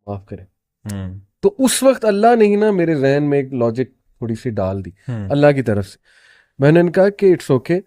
माफ करें। तो उस वक्त अल्लाह ने ही ना मेरे जहन में एक लॉजिक थोड़ी सी डाल दी अल्लाह की तरफ से। मैंने कहा कि इट्स ओके,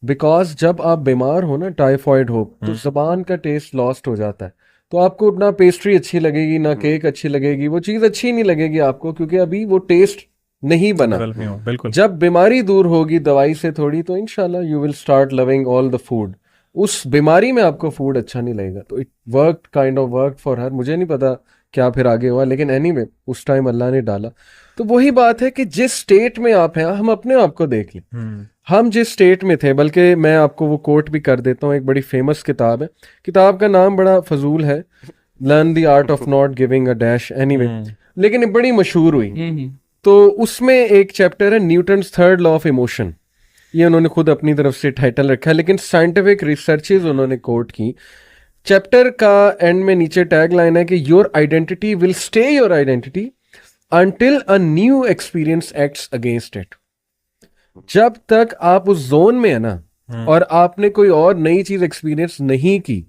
बिकॉज जब आप बीमार हो ना, टाइफॉइड हो, तो जबान का टेस्ट लॉस्ट हो जाता है। तो आपको ना पेस्ट्री अच्छी लगेगी ना केक अच्छी लगेगी, वो चीज़ अच्छी नहीं लगेगी आपको, क्योंकि अभी वो टेस्ट नहीं बना। बिल्कुल। जब बीमारी दूर होगी दवाई से थोड़ी, तो इंशाल्लाह you will start loving all the food. उस बीमारी में आपको फूड अच्छा नहीं लगेगा। तो it work, kind of work for her. मुझे नहीं पता क्या फिर आगे हुआ, लेकिन एनीवे उस टाइम अल्लाह ने डाला। तो वही बात है कि जिस स्टेट में आप हैं, हम अपने आप को देख लें। हम जिस स्टेट में थे, बल्कि मैं आपको वो कोट भी कर देता हूँ, एक बड़ी फेमस किताब है, किताब का नाम बड़ा फजूल है, learn the art of not giving a dash, anyway, लेकिन ये बड़ी मशहूर हुई। तो उसमें एक चैप्टर है Newton's third law of emotion. ये उन्होंने खुद अपनी तरफ से टाइटल रखा है, लेकिन साइंटिफिक रिसर्चेज उन्होंने कोट की। चैप्टर का एंड में नीचे टैग लाइन है कि your identity will stay your identity until a new experience acts against it। जब तक आप उस जोन में है ना और आपने कोई और नई चीज एक्सपीरियंस नहीं की,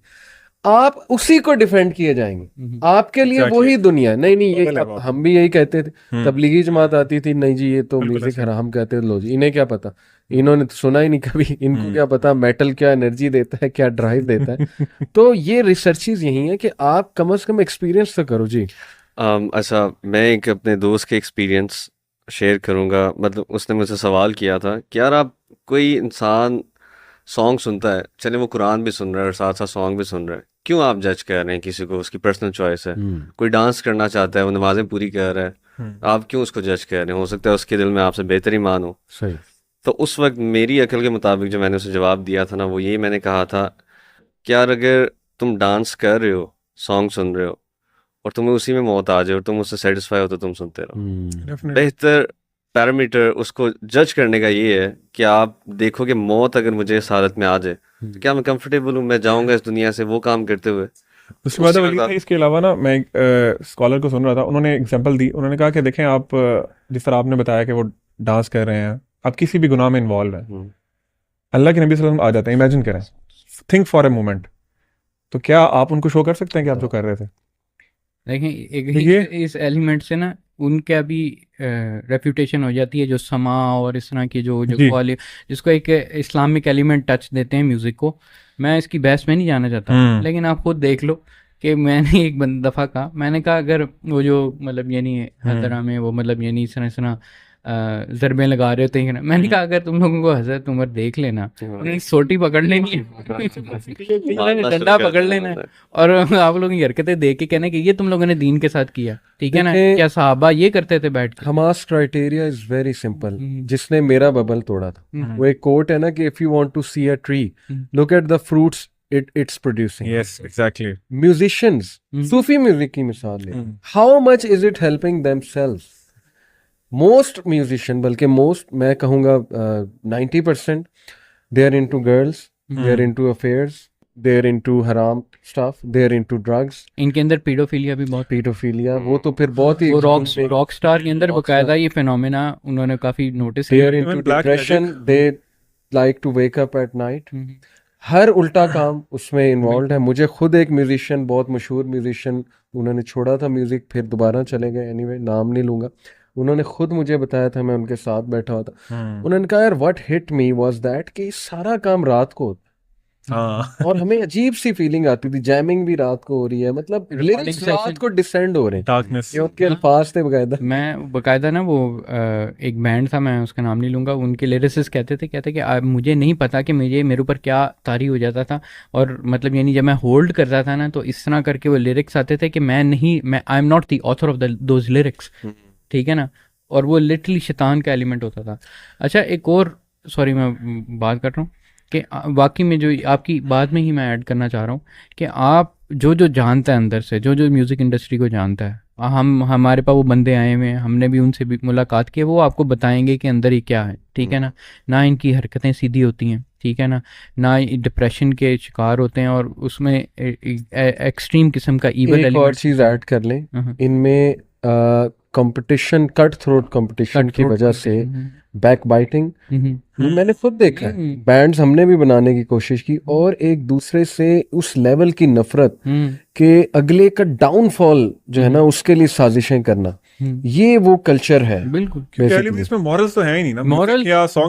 आप उसी को डिफेंड किए जाएंगे। आपके लिए वही दुनिया। नहीं नहीं, ये हम भी यही कहते थे। तबलीगी जमात आती थी, नहीं जी ये तो म्यूजिक हराम कहते थे। लो जी, इन्हें क्या पता, इन्होंने तो सुना ही नहीं कभी, इनको क्या पता मेटल क्या एनर्जी देता है, क्या ड्राइव देता है। तो ये रिसर्चेज यही है कि आप कम से कम एक्सपीरियंस तो करो जी। अच्छा, मैं एक अपने दोस्त के एक्सपीरियंस शेयर करूंगा। मतलब उसने मुझसे सवाल किया था कि यार, आप कोई इंसान सॉन्ग सुनता है, चले वो कुरान भी सुन रहा है और साथ साथ सॉन्ग भी सुन रहा है, क्यों आप जज कर रहे हैं किसी को? उसकी पर्सनल चॉइस है। कोई डांस करना चाहता है, वो नमाजें पूरी कर रहा है, आप क्यों उसको जज कर रहे हैं? हो सकता है उसके दिल में आपसे बेहतर ईमान हो। सही। तो उस वक्त मेरी अकल के मुताबिक जो मैंने उसे जवाब दिया था ना, वो यही मैंने कहा था कि यार, अगर तुम डांस कर रहे हो, सॉन्ग सुन रहे हो और तुम्हें उसी में मौत आ जाए और तुम उससे सेटिस्फाई हो, तो तुम सुनते रहो। बेहतर पैरामीटर उसको जज करने का ये है कि आप देखो कि मौत अगर मुझे इस हालत में आ जाए तो क्या मैं कंफर्टेबल हूँ, मैं जाऊंगा इस दुनिया से वो काम करते हुए। उसके बाद इसके अलावा ना, मैं एक स्कॉलर को सुन रहा था, उन्होंने एग्जांपल दी। उन्होंने कहा कि देखें आप, जिस तरह आपने बताया कि वो डांस कर रहे हैं, आप किसी भी गुनाह में इन्वॉल्व हैं, अल्लाह के नबी सल्लल्लाहु अलैहि वसल्लम आ जाते हैं। इमेजिन करें, थिंक फॉर ए मोमेंट, तो क्या आप उनको शो कर सकते हैं कि आप जो कर रहे थे? देखें, इस एलिमेंट से ना उनका भी रेपुटेशन हो जाती है, जो समा और इस तरह की जो जिसको एक इस्लामिक एलिमेंट टच देते हैं म्यूज़िक को। मैं इसकी बहस में नहीं जाना चाहता, लेकिन आप खुद देख लो कि मैंने एक दफ़ा कहा, मैंने कहा अगर वो जो मतलब यानी हजरा में वो मतलब यानी इस तरह ज़रबे लगा रहे होते हैं, मैंने कहा अगर तुम लोगों को हज़रत उमर देख लेना, उन्हें सोटी पकड़ लेनी है, डंडा पकड़ लेना है, और आप लोगों की हरकतें देख के कहना कि ये तुम लोगों ने दीन के साथ किया, ठीक है ना? क्या सहाबा ये करते थे बैठ के? Hamas criteria is very simple. जिसने मेरा बबल तोड़ा था, वो एक कोट है ना कि if you want to see a tree, look at the fruits it's producing। Yes, exactly। Musicians, Sufi music की मिसाल ले, how much is it helping themselves? Most musician, बल्कि most मैं कहूँगा 90% they are into girls, they are into affairs, they are into haram stuff, they are into drugs। इनके अंदर paedophilia भी बहुत, पीडोफिलिया वो तो फिर बहुत ही, वो रॉक स्टार के अंदर बकायदा ये फिनोमेना उन्होंने काफी नोटिस किया। They are into depression, they like to wake up at night। हर उल्टा काम उसमें इन्वॉल्व है। मुझे खुद एक म्यूजिशियन, बहुत मशहूर म्यूजिशियन, उन्होंने छोड़ा था म्यूजिक, फिर दोबारा चले गए, एनीवे नाम नहीं लूंगा, उन्होंने खुद मुझे बताया था, मैं उनके साथ बैठा हुआ था। उन्होंने कहा यार what hit me was that कि सारा काम रात को होता और हमें अजीब सी फीलिंग आती थी, जैमिंग भी रात को हो रही है, मतलब लिरिक्स रात को डिसेंड हो रहे हैं, डार्कनेस, ये उनके अल्फाज थे बकायदा। मैं बकायदा ना वो एक बैंड था, मैं उसका नाम नहीं लूँगा, उनके लिरिसिस्ट कहते थे कि मुझे नहीं पता कि मेरे ऊपर क्या तारी हो जाता था, और मतलब यानी जब मैं होल्ड करता था ना, तो इस तरह करके वो लिरिक्स आते थे कि मैं I am not the author of those lyrics, ठीक है ना? और वो लिटरली शैतान का एलिमेंट होता था। अच्छा, एक और, सॉरी मैं बात कर रहा हूँ कि वाकई में जो आपकी बात में ही मैं ऐड करना चाह रहा हूँ कि आप जो जानता है अंदर से, जो म्यूज़िक इंडस्ट्री को जानता है, हमारे पास वो बंदे आए हुए हैं, हमने भी उनसे भी मुलाकात की, वो आपको बताएंगे कि अंदर ही क्या है, ठीक है ना? ना इनकी हरकतें सीधी होती हैं, ठीक है ना डिप्रेशन के शिकार होते हैं, और उसमें एक्सट्रीम किस्म का ईवल एक और चीज़ ऐड कर लें, इनमें कंपटीशन, कट थ्रोट कंपटीशन की वजह से बैक बाइटिंग, मैंने खुद देखा है। बैंड्स हमने भी बनाने की कोशिश की और एक दूसरे से उस लेवल की नफरत के अगले का डाउनफॉल जो है ना उसके लिए साजिशें करना, ये वो कल्चर है बिल्कुल। क्योंकि इसमें मॉरल्स तो है ही नहीं ना, Moral- या सॉन्ग